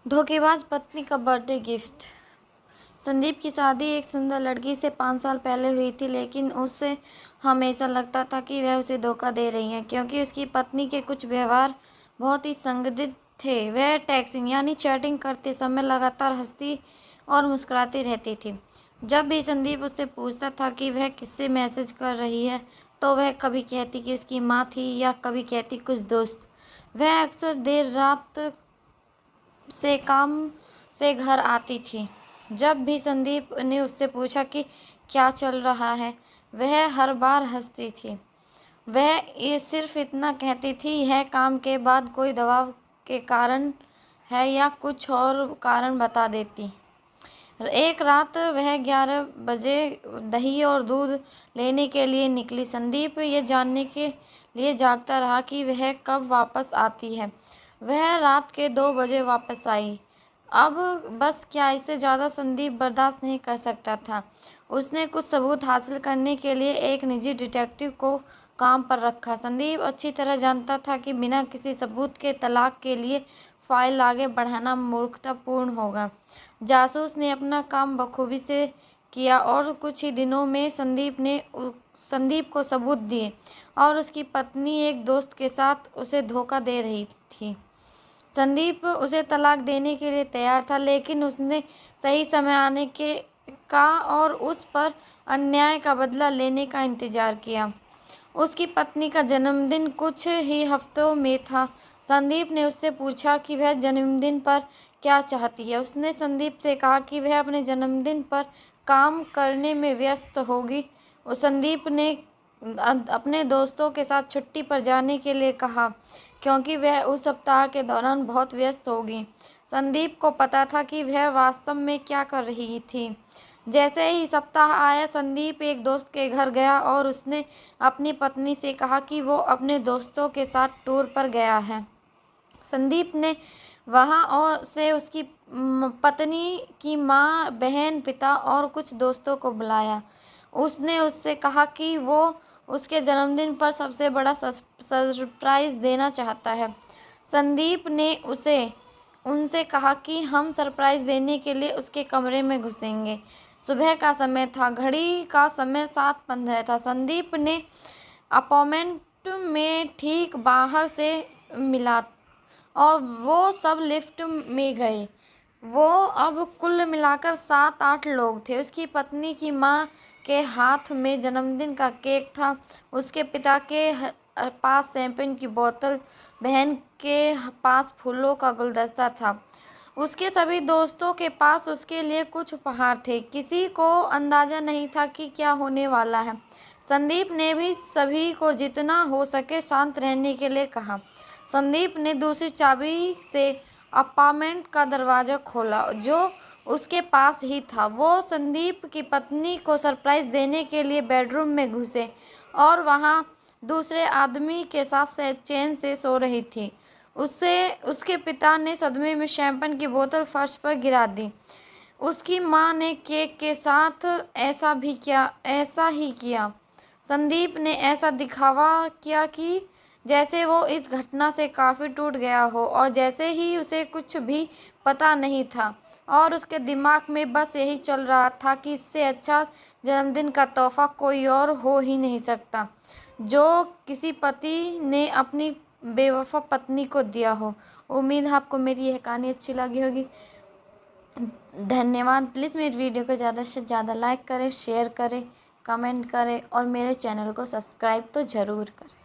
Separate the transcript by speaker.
Speaker 1: धोखेबाज पत्नी का बर्थडे गिफ्ट। संदीप की शादी एक सुंदर लड़की से 5 साल पहले हुई थी, लेकिन उससे हमेशा लगता था कि वह उसे धोखा दे रही है, क्योंकि उसकी पत्नी के कुछ व्यवहार बहुत ही संदिग्ध थे। वह टेक्सिंग यानी चैटिंग करते समय लगातार हंसती और मुस्कुराती रहती थी। जब भी संदीप उससे पूछता था कि वह किससे मैसेज कर रही है, तो वह कभी कहती कि उसकी माँ थी या कभी कहती कुछ दोस्त। वह अक्सर देर रात से काम से घर आती थी। जब भी संदीप ने उससे पूछा कि क्या चल रहा है, वह हर बार हंसती थी। वह ये सिर्फ इतना कहती थी, यह काम के बाद कोई दबाव के कारण है या कुछ और कारण बता देती। एक रात वह 11 बजे दही और दूध लेने के लिए निकली। संदीप ये जानने के लिए जागता रहा कि वह कब वापस आती है। वह रात के 2 बजे वापस आई। अब बस क्या, इससे ज़्यादा संदीप बर्दाश्त नहीं कर सकता था। उसने कुछ सबूत हासिल करने के लिए एक निजी डिटेक्टिव को काम पर रखा। संदीप अच्छी तरह जानता था कि बिना किसी सबूत के तलाक के लिए फाइल आगे बढ़ाना मूर्खतापूर्ण होगा। जासूस ने अपना काम बखूबी से किया और कुछ ही दिनों में संदीप को सबूत दिए और उसकी पत्नी एक दोस्त के साथ उसे धोखा दे रही थी। संदीप उसे तलाक देने के लिए तैयार था, लेकिन उसने सही समय आने का और उस पर अन्याय का बदला लेने का इंतजार किया। उसकी पत्नी का जन्मदिन कुछ ही हफ्तों में था। संदीप ने उससे पूछा कि वह जन्मदिन पर क्या चाहती है। उसने संदीप से कहा कि वह अपने जन्मदिन पर काम करने में व्यस्त होगी। संदीप ने अपने दोस्तों के साथ छुट्टी पर जाने के लिए कहा, क्योंकि वह उस सप्ताह के दौरान बहुत व्यस्त होगी। संदीप को पता था कि वह वास्तव में क्या कर रही थी। जैसे ही सप्ताह आया, संदीप एक दोस्त के घर गया और उसने अपनी पत्नी से कहा कि वो अपने दोस्तों के साथ टूर पर गया है। संदीप ने वहाँ और से उसकी पत्नी की माँ, बहन, पिता और कुछ दोस्तों को बुलाया। उसने उससे कहा कि वो उसके जन्मदिन पर सबसे बड़ा सरप्राइज़ देना चाहता है। संदीप ने उनसे कहा कि हम सरप्राइज़ देने के लिए उसके कमरे में घुसेंगे। सुबह का समय था, घड़ी का समय 7:15 था। संदीप ने अपार्टमेंट में ठीक बाहर से मिला और वो सब लिफ्ट में गए। वो अब कुल मिलाकर 7-8 लोग थे। उसकी पत्नी की माँ के हाथ में जन्मदिन का केक था, उसके पिता के पास शैंपेन की बोतल, बहन के पास फूलों का गुलदस्ता था। उसके सभी दोस्तों के पास उसके लिए कुछ उपहार थे। किसी को अंदाज़ा नहीं था कि क्या होने वाला है। संदीप ने भी सभी को जितना हो सके शांत रहने के लिए कहा। संदीप ने दूसरी चाबी से अपार्टमेंट का दरवाज़ा खोला, जो उसके पास ही था। वो संदीप की पत्नी को सरप्राइज़ देने के लिए बेडरूम में घुसे और वहाँ दूसरे आदमी के साथ चैन से सो रही थी। उसके पिता ने सदमे में शैंपेन की बोतल फर्श पर गिरा दी। उसकी माँ ने केक के साथ ऐसा ही किया। संदीप ने ऐसा दिखावा किया कि जैसे वो इस घटना से काफ़ी टूट गया हो और जैसे ही उसे कुछ भी पता नहीं था और उसके दिमाग में बस यही चल रहा था कि इससे अच्छा जन्मदिन का तोहफा कोई और हो ही नहीं सकता जो किसी पति ने अपनी बेवफा पत्नी को दिया हो। उम्मीद है आपको मेरी यह कहानी अच्छी लगी होगी। धन्यवाद। प्लीज़ मेरी वीडियो को ज़्यादा से ज़्यादा लाइक करें, शेयर करें, कमेंट करें और मेरे चैनल को सब्सक्राइब तो ज़रूर करें।